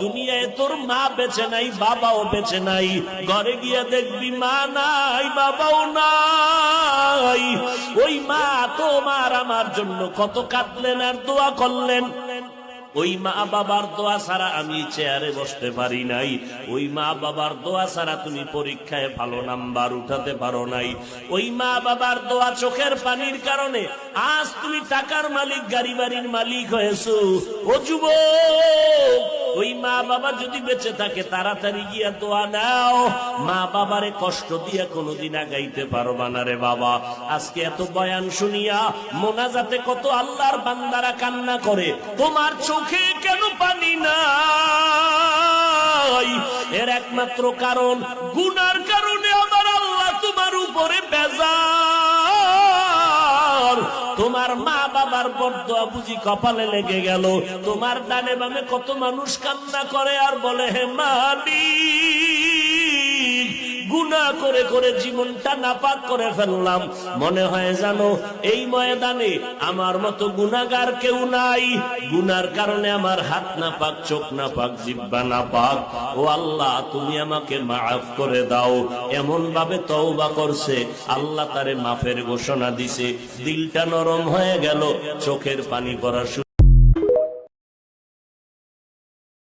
দুনিয়ায় তোর মা বেঁচে নাই, বাবাও বেঁচে নাই, ঘরে গিয়ে দেখবি মা নাই, বাবাও নাই। ওই মা তোমার আমার জন্য কত কাঁদলেন আর দোয়া করলেন। ওই মা বাবার দোয়া ছাড়া আমি চেয়ারে বসতে পারি নাই। ওই মা বাবার দোয়া ছাড়া তুমি পরীক্ষায় ভালো নাম্বার উঠাতে পারো নাই। ওই মা বাবার দোয়া, চোখের পানির কারণে আজ তুমি টাকার মালিক, গাড়ি বাড়ির মালিক হয়েছো। ও যুবক, ওই মা বাবা যদি বেঁচে থাকে তাড়াতাড়ি গিয়া দোয়া নাও। মা বাবারে কষ্ট দিয়ে কোনোদিন আগাইতে পারবা না রে বাবা। আজকে এত বয়ান শুনিয়া মোনাজাতে কত আল্লাহর বান্দারা কান্না করে, তোমার চোখে কেন পানি নাই? এর একমাত্র কারণ, গুনার কারণে আমার আল্লাহ তোমার উপরে বেজার। তোমার মা বাবার বরদোয়া বুঝি কপালে লেগে গেল। তোমার ডানে বামে কত মানুষ কান্না করে আর বলে, হে মালিক, গুনাহ করে করে জীবনটা নাপাক করে ফেললাম। মনে হয় জানো এই ময়দানে আমার মতো গুনাহগার কেউ নাই। গুনার কারণে আমার হাত নাপাক, চোখ নাপাক, জিহ্বা নাপাক। ও আল্লাহ, তুমি আমাকে মাফ করে দাও। এমন ভাবে তওবা করছে, আল্লাহ তারে মাফের ঘোষণা দিছে। দিলটা নরম হয়ে গেল, চোখের পানি পড়া